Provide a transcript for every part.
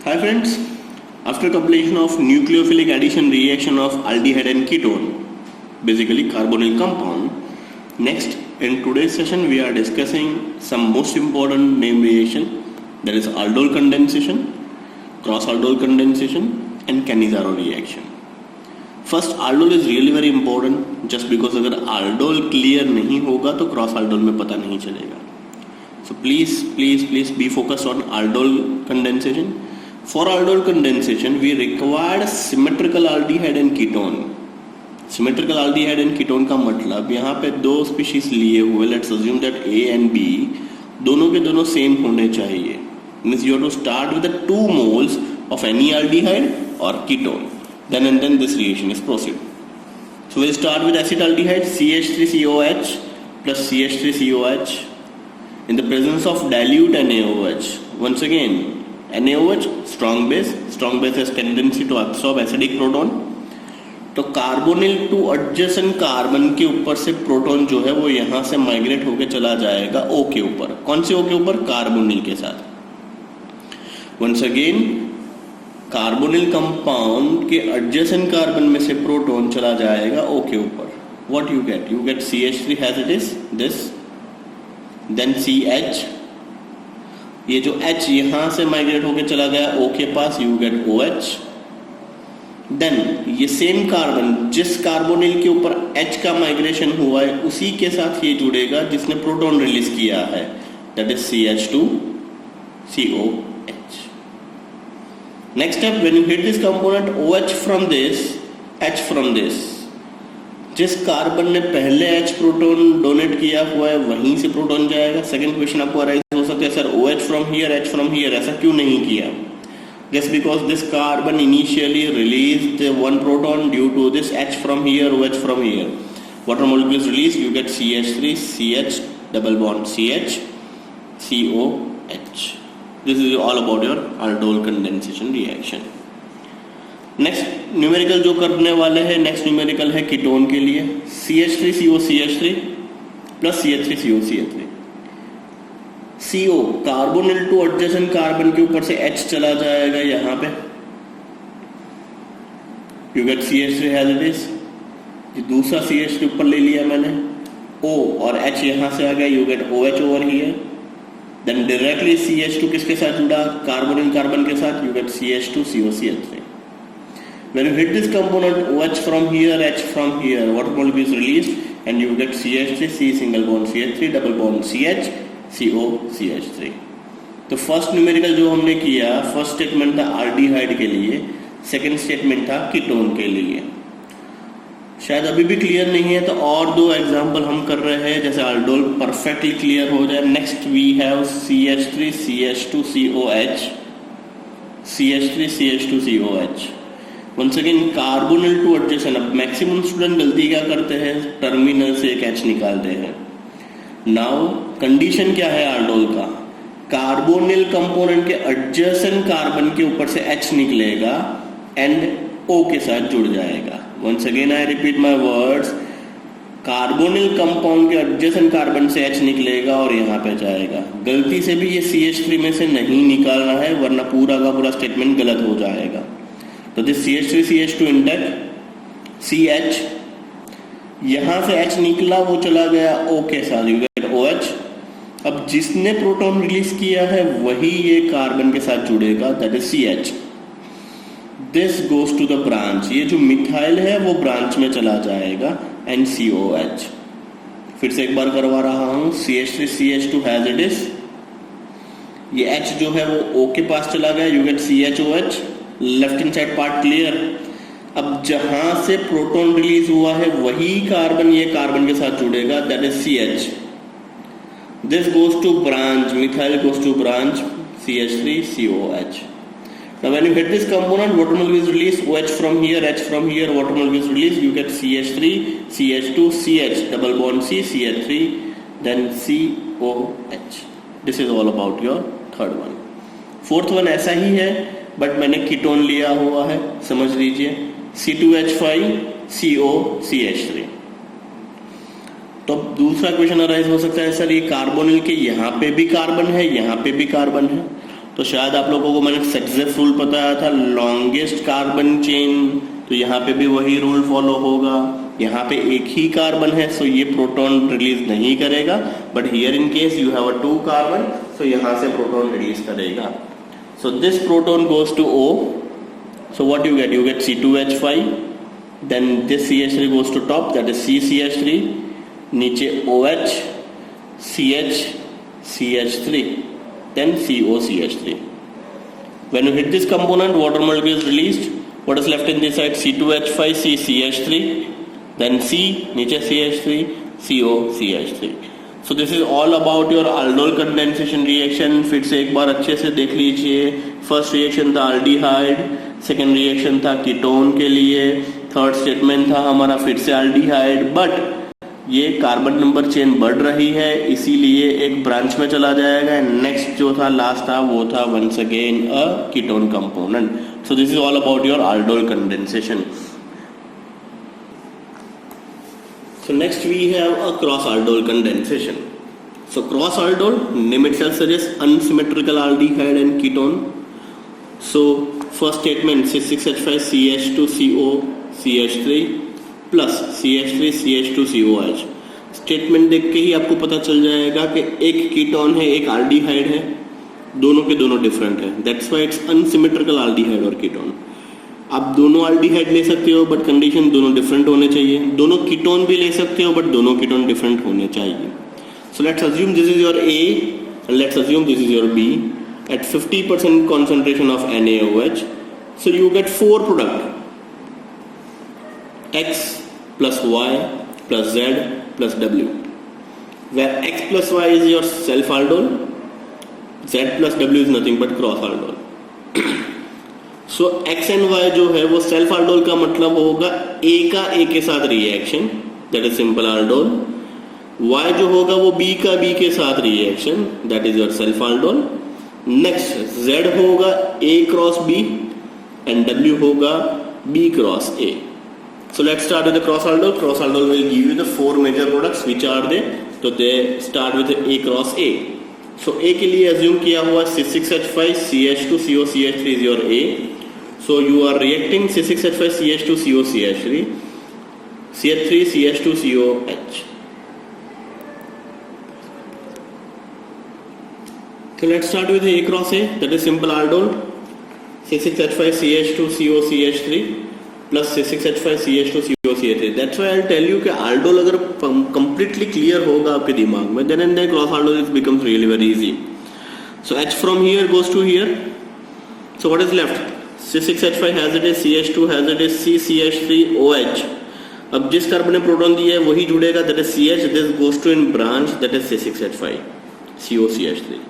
Hi friends, after completion of nucleophilic addition reaction of aldehyde and ketone, basically carbonyl compound, next in today's session we are discussing some most important name reaction, that is aldol condensation, cross aldol condensation and Cannizzaro reaction. First aldol is really very important just because अगर aldol clear नहीं होगा तो cross aldol में पता नहीं चलेगा. So please be focused on aldol condensation. For aldol condensation, we required symmetrical aldehyde and ketone. Symmetrical aldehyde and ketone का मतलब यहाँ पे दो species लिए हुए, let's assume that A and B दोनों के दोनों same होने चाहिए. Means you have to start with the 2 moles of any aldehyde or ketone. Then this reaction is proceed. So we'll start with acetaldehyde CH3COH plus CH3COH in the presence of dilute NaOH. Once again, NaOH strong base has tendency to absorb acidic proton. तो carbonyl to adjacent carbon के ऊपर से proton जो है वो यहां से migrate होके चला जाएगा O के ऊपर. कौन से O के ऊपर? कार्बोनिल के साथ. वंस अगेन कार्बोनिल कंपाउंड के एडजेसेंट कार्बन में से प्रोटॉन चला जाएगा O के ऊपर. What you gate CH3 has it is this, then CH, ये जो H यहां से माइग्रेट होके चला गया O के पास, यू गेट OH. देन ये सेम कार्बन जिस कार्बोनिल के ऊपर H का माइग्रेशन हुआ है उसी के साथ ये जुड़ेगा जिसने प्रोटॉन रिलीज किया है, that is CH2COH. Next step, when you hit this component OH from this, H from this, जिस कार्बन ने पहले H प्रोटॉन डोनेट किया हुआ है वहीं से प्रोटॉन जाएगा. सेकंड क्वेश्चन आपको अराइज हो सकता है, sir OH from here, H from here, ऐसा क्यों नहीं किया? Just because this carbon initially released one proton due to this H from here, OH from here. Water molecules released, you get CH3, CH, double bond CH, COH. This is all about your aldol condensation reaction. Next numerical जो करने वाले हैं, next numerical है ketone के लिए CH3COCH3 plus CH3COCH3. CO carbonyl to adjacent carbon के ऊपर से H चला जाएगा यहां पे, you get CH3 has it is. ये दूसरा CH3 ऊपर ले लिया मैंने, O और H यहां से आ गया, you get OH over here. Then directly CH2 किसके साथ जुड़ा? कार्बोनिल कार्बन के साथ, you get CH2COCH3. When you hit this component OH from here, H from here, water molecule is released and you get CH3, C single bond CH3, double bond CH, CO CH3. तो first numerical जो हमने किया, first statement था aldehyde के लिए, second statement था ketone के लिए. शायद अभी भी क्लियर नहीं है तो और 2 एग्जांपल हम कर रहे हैं जैसे aldol परफेक्टली क्लियर हो जाए. Next we have CH3 CH2 COH, CH3 CH2 COH. Once again carbonyl to adjacent. अब मैक्सिमम स्टूडेंट गलती क्या करते हैं, टर्मिनल से एक H निकालते हैं. नाउ कंडीशन क्या है aldol का? कार्बोनिल कंपोनेंट के एडजेसेंट कार्बन के ऊपर से H निकलेगा एंड O के साथ जुड़ जाएगा. Once again I repeat my words, carbonyl compound के एडजेसेंट कार्बन से H निकलेगा और यहाँ पे जाएगा. गलती से भी ये CH3 में से नहीं निकालना है वरना पूरा का पूरा स्टेटमेंट गलत हो जाएगा. तो this CH3 CH2 intact, CH यहां से H निकला वो चला गया O के साथ, यू गेट OH. अब जिसने प्रोटॉन रिलीज किया है वही ये कार्बन के साथ जुड़ेगा, that is CH. This goes to the branch, ये जो मिथाइल है वो ब्रांच में चला जाएगा एंड COH. फिर से एक बार करवा रहा हूं, CH3 CH2 has it is, ये H जो है वो O के पास चला गया, you get CHOH. Left hand side part clear. अब जहां से प्रोटॉन रिलीज हुआ है वही कार्बन ये कार्बन के साथ जुड़ेगा, that is CH. This goes to branch, methyl goes to branch, CH3 COH. Now when you hit this component, water molecule is released, OH from here, H from here, water molecule is released, you get CH3 CH2 CH, double bond C, CH3, then COH. This is all about your third one. Fourth one ऐसा ही है but मैंने ketone लिया हुआ है, समझ लीजिए C2H5 COCH3. तो दूसरा क्वेश्चन अराइज हो सकता है, सर ये कार्बोनिल के यहाँ पे भी कार्बन है, यहाँ पे भी कार्बन है, तो शायद आप लोगों को मैंने सेटजेफ रूल बताया था, लॉन्गेस्ट कार्बन चेन, तो यहाँ पे भी वही रूल फॉलो होगा। यहाँ पे एक ही कार्बन है सो ये प्रोटॉन रिलीज नहीं करेगा, but here in case you have a 2 carbon, so यहाँ से प्रोटॉन रिलीज करेगा। So this proton goes to O, so what you get? You get C2H5, then this CH3 goes to top, that is CCH3, नीचे OH, CH, CH3, then COCH3. When you hit this component, water molecule is released. What is left in this side? C2H5, CCH3, then C, नीचे CH3, COCH3. So this is all about your aldol condensation reaction. फिर से एक बार अच्छे से देख लीजिए। First reaction था aldehyde, second reaction था कीटोन के लिए, थर्ड स्टेटमेंट था हमारा फिर से अल्डिहाइड, बट ये कार्बन नंबर चेन बढ़ रही है इसीलिए एक ब्रांच में चला जाएगा। नेक्स्ट जो था लास्ट था वो था once again a ketone component. So this is all about your aldol condensation. So next we have a cross aldol condensation. So cross aldol, name itself suggests unsymmetrical aldehyde and ketone. So first statement C6H5CH2CO CH3 plus CH3 CH2COH. Statement देख के ही आपको पता चल जाएगा कि एक ketone है एक आल्डिहाइड है, दोनों के दोनों डिफरेंट है। That's why it's unsymmetrical aldehyde और कीटोन। आप दोनों आल्डिहाइड ले सकते हो बट कंडीशन दोनों डिफरेंट होने चाहिए, दोनों कीटोन भी ले सकते हो बट दोनों कीटोन डिफरेंट होने चाहिए। So let's assume this is your A and let's assume this is your B at 50% concentration of NaOH. So you get 4 product X plus Y plus Z plus W, where X plus Y is your self aldol, Z plus W is nothing but cross aldol. So X and Y जो है वो self aldol का मतलब होगा A का A के साथ reaction, that is simple aldol. Y जो होगा वो B का B के साथ reaction, that is your self aldol. Next Z होगा A cross B and W होगा B cross A. So let's start with the cross aldol. Cross aldol will give you the 4 major products. Which are they? So they start with A cross A. So A के लिए assume किया हुआ C6H5 CH2 COCH3 is your A. So you are reacting C6H5 CH2 COCH3 CH3 CH2 COH. So let's start with A cross A, that is simple aldol. C6H5 CH2 COCH3 plus C6H5 CH2 COCH3. That's why I'll tell you कि aldol अगर completely clear होगा आपके दिमाग में, then and then cross aldol it becomes really very easy. So H from here goes to here. So what is left? C6H5 has it is CH2 has it is CCH3OH. अब जिस carbon ने proton दिया है वही जुड़ेगा, that is CH. This goes to in branch, that is C6H5 COCH3.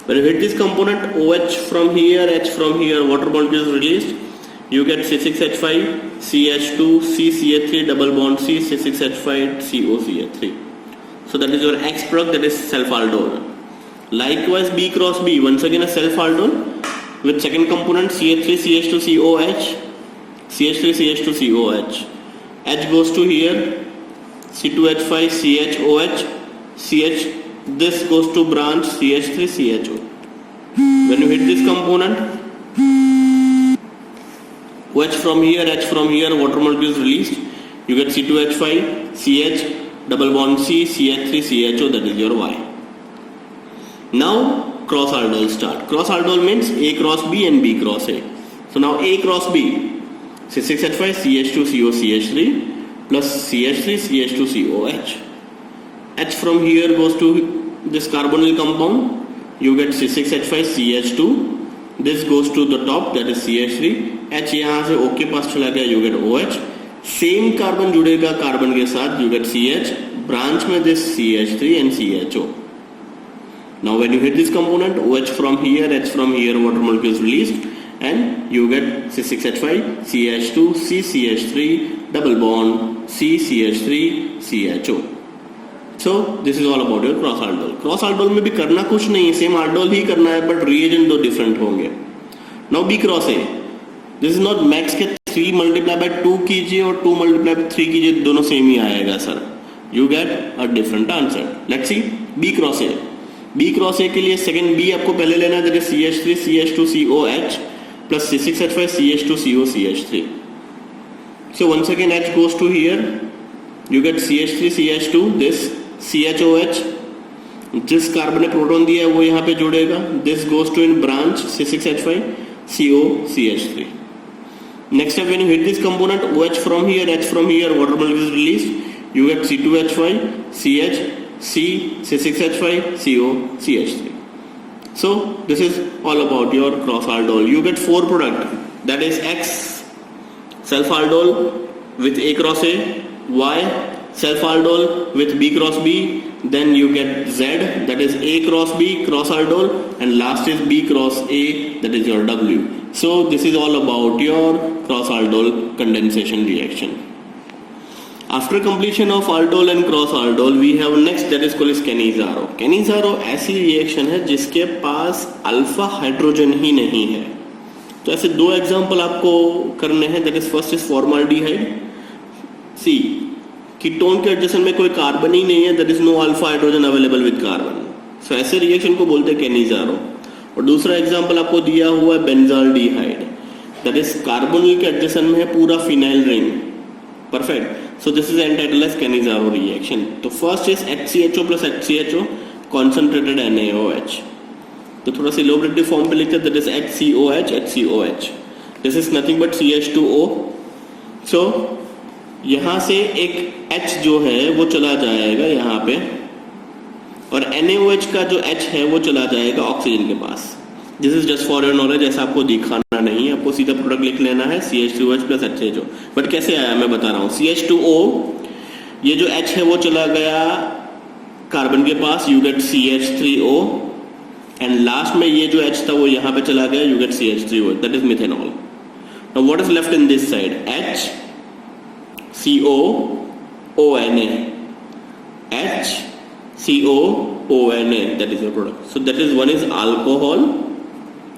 When you hit this component OH from here, H from here, water molecule is released. You get C6H5 CH2 CCH3 double bond C C6H5 COCH3. So that is your X product, that is self aldol. Likewise B cross B, once again a self aldol with second component CH3 CH2 COH, CH3 CH2 COH. H goes to here, C2H5 CHOH, CH. This goes to branch CH3 CHO. When you hit this component, OH from here, H from here, water molecule is released. You get C2H5 CH double bond C CH3 CHO, that is your Y. Now cross aldol start. Cross aldol means A cross B and B cross A. So now A cross B, C6H5 CH2 COCH3 plus CH3 CH2 COH. H from here goes to this carbonyl compound. You get C6H5 CH2. This goes to the top, that is CH3. H यहाँ से O के पास चला गया, you get OH. Same carbon जुड़ेगा carbon के साथ, you get CH. Branch में this CH3 and CHO. Now when you hit this component, OH from here, H from here, water molecule is released, and you get C6H5 CH2 CCH3 double bond CCH3 CHO. So this is all about your cross aldol. Cross aldol में भी करना कुछ नहीं है, same aldol ही करना है, but reagent दो different होंगे. Now B cross A, this is not max के 3 multiply by 2 कीजिए और 2 multiply by 3 कीजिए, दोनों सेम ही आएगा sir. You get a different answer. Let's see B cross A. B cross A के लिए सेकंड बी आपको पहले लेना है, that is CH3 CH2COH plus C6H5 CH2COCH3. So once again H goes to here, you get CH3 CH2, this CHOH, जिस carbon ने proton दिया है वो यहाँ पे जुड़ेगा, this goes to in branch C6H5 COCH3. Next step, when you hit this component OH from here, H from here, water molecule is released, you get C2H5 CH C C6H5 CO CH3. So this is all about your cross aldol. You get 4 product, that is X self aldol with A cross A, Y self aldol with B cross B, then you get Z, that is A cross B cross aldol, and last is B cross A, that is your W. So this is all about your cross aldol condensation reaction. After completion of aldol and cross aldol, we have next, that is called is Cannizzaro. Cannizzaro ऐसी reaction है जिसके पास alpha hydrogen ही नहीं है. तो ऐसे 2 example आपको करने हैं, that is first is formaldehyde. See ketone के एडजसेंट में कोई कार्बन ही नहीं है, that is no alpha hydrogen available with carbon. So ऐसे रिएक्शन को बोलते हैं कैनिजारो. और दूसरा एग्जांपल आपको दिया हुआ है बेंजाल्डिहाइड, दैट इज कार्बोनिल के एडजसेंट में है पूरा phenyl ring. Perfect. So this is entitled as Cannizzaro reaction. तो first is HCHO plus HCHO concentrated NaOH. तो थोड़ा सा elaborative form पे लिखते हैं, that is HCOH HCOH. This is nothing but CH2O. So यहाँ से एक H जो है वो चला जाएगा यहाँ पे, और NaOH का जो H है वो चला जाएगा ऑक्सीजन के पास. This is just for your knowledge, ऐसा आपको दिखाना नहीं है, आपको सीधा प्रोडक्ट लिख लेना है CH2OH प्लस HCHO. बट कैसे आया मैं बता रहा हूँ. CH2O, ये जो H है वो चला गया कार्बन के पास, you get CH3O, and last में ये जो H था वो यहाँ पे चला गया, you get CH3O, that is methanol. Now what is left in this side, HCOONA, HCOONA, that is your product. So that is, one is alcohol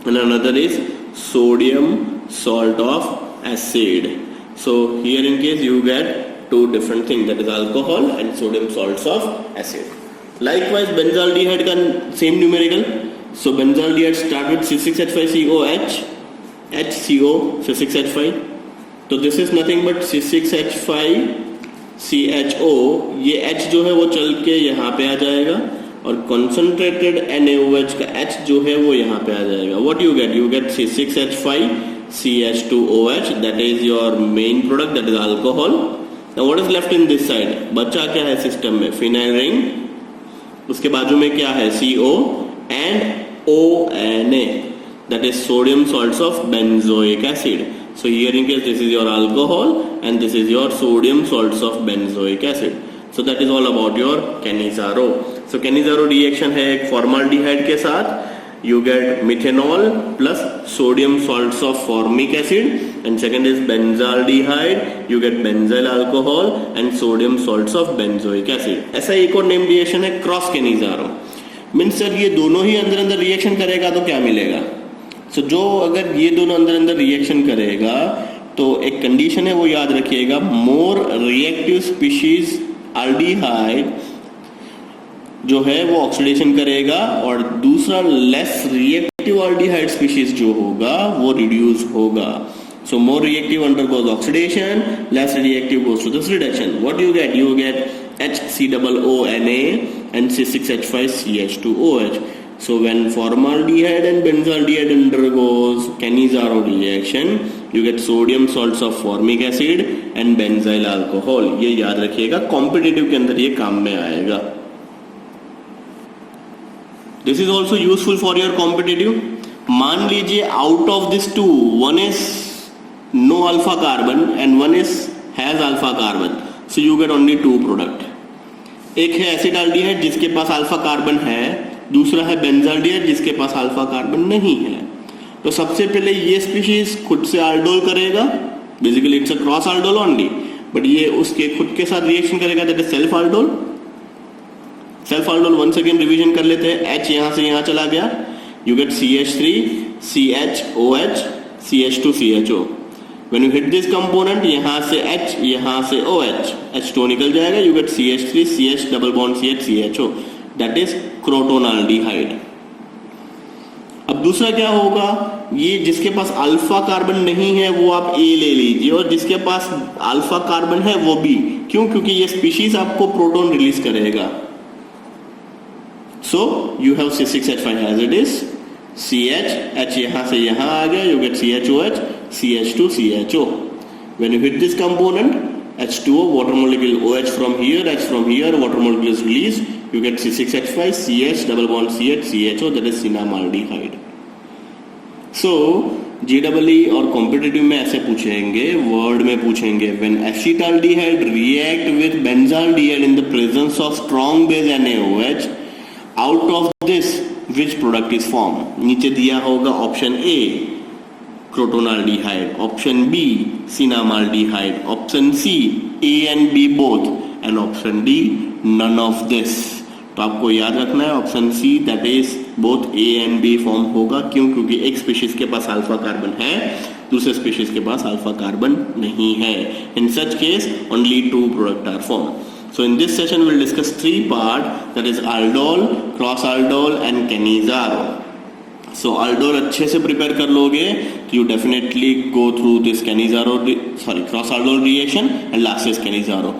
and another is sodium salt of acid. So here in case you get 2 different things, that is alcohol and sodium salts of acid. Likewise benzaldehyde का same numerical. So benzaldehyde start with C6H5COH, HCO C6H5. तो this is nothing but C6H5CHO. ये H जो है वो चल के यहाँ पे आ जाएगा, और concentrated NaOH का H जो है वो यहाँ पे आ जाएगा. What you get? You get C6H5CH2OH, that is your main product, that is alcohol. Now what is left in this side? बचा क्या है सिस्टम में? फिनाइल रिंग, उसके बाजू में क्या है? CO and ONA, that is sodium salts of benzoic acid. So here in case this is your alcohol and this is your sodium salts of benzoic acid. So that is all about your Cannizzaro. So Cannizzaro reaction है एक formaldehyde के साथ, you get methanol plus sodium salts of formic acid, and second is benzaldehyde, you get benzyl alcohol and sodium salts of benzoic acid. ऐसा एक और name reaction है cross Cannizzaro. Means sir ये दोनों ही अंदर अंदर रिएक्शन करेगा तो क्या मिलेगा? So जो अगर ये दोनों अंदर अंदर रिएक्शन करेगा तो एक कंडीशन है वो याद रखिएगा, मोर रिएक्टिव स्पीशीज एल्डिहाइड जो है वो ऑक्सीडेशन करेगा, और दूसरा लेस रिएक्टिव एल्डिहाइड स्पीशीज जो होगा वो रिड्यूस होगा. So more reactive undergoes oxidation, less reactive goes to this reduction. What you get? You get HCOONA and C6H5CH2OH. So when formaldehyde and benzaldehyde undergoes Cannizzaro reaction, you get sodium salts of formic acid and benzyl alcohol. ये याद रखिएगा, competitive के अंदर ये काम में आएगा. This is also useful for your competitive. मान लीजिए out of these two, one is no alpha carbon and one is has alpha carbon. So you get only 2 product. एक है एसिडाल्डिहाइड जिसके पास अल्फा कार्बन है, दूसरा है बेंजाल्डिहाइड जिसके पास अल्फा कार्बन नहीं है. तो सबसे पहले ये स्पीशीज खुद से aldol करेगा, basically it's a cross aldol only, but ये उसके खुद के साथ रिएक्शन करेगा, that is self aldol. Self aldol once again revision कर लेते हैं. H यहां से यहां चला गया, you get CH3 CHOH CH2 CHO. When you hit this component, यहाँ से H, यहाँ से OH, H2 निकल जाएगा, you get CH3 CH double bond CH CHO. That is क्रोटोनाल्डिहाइड। अब दूसरा क्या होगा, ये जिसके पास अल्फा कार्बन नहीं है वो आप ए ले लीजिए, और जिसके पास अल्फा कार्बन है वो बी। क्यों? क्योंकि ये स्पीशीज आपको प्रोटॉन रिलीज करेगा। So you have C6H5 as it is, CH, H यहां से यहां आ गया, you get CHOH, CH2, CHO. When you hit this component, H2O, water molecule OH from here, H from here, water molecule is released, you get C6H5, CH, double bond CH, CHO, that is cinnamaldehyde. So, JEE और competitive में ऐसे पूछेंगे, word में पूछेंगे, when acetaldehyde react with benzaldehyde in the presence of strong base NaOH, out of this which product is formed? नीचे दिया होगा option A crotonaldehyde, option B cinnamaldehyde, option C A and B both, and option D none of this. तो आपको याद रखना है option C, that is both A and B form होगा। क्यों? क्योंकि एक स्पीशीज के पास अल्फा कार्बन है, दूसरे स्पीशीज के पास अल्फा कार्बन नहीं है। In such case only 2 product are form. So in this session we'll discuss 3 part, that is aldol, cross aldol and canizaro. So aldol अच्छे से प्रिपेयर कर लोगे तो you definitely go through this cross aldol reaction and last is canizaro.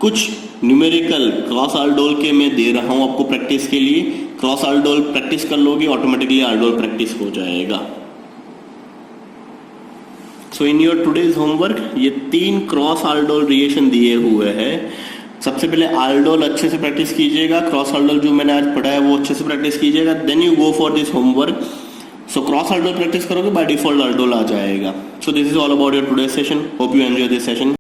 कुछ numerical cross aldol के मैं दे रहा हूं आपको प्रैक्टिस के लिए। क्रॉस aldol प्रैक्टिस कर लोगे ऑटोमेटिकली aldol प्रैक्टिस हो जाएगा। So in your today's homework ये 3 क्रॉस aldol रिएक्शन दिए हुए हैं। सबसे पहले aldol अच्छे से प्रैक्टिस कीजिएगा, क्रॉस aldol जो मैंने आज पढ़ा है वो अच्छे से प्रैक्टिस कीजिएगा, then you go for this homework. So cross aldol practice करोगे बाय डिफॉल्ट aldol आ जाएगा। So this is all about your today session, hope you enjoy this session.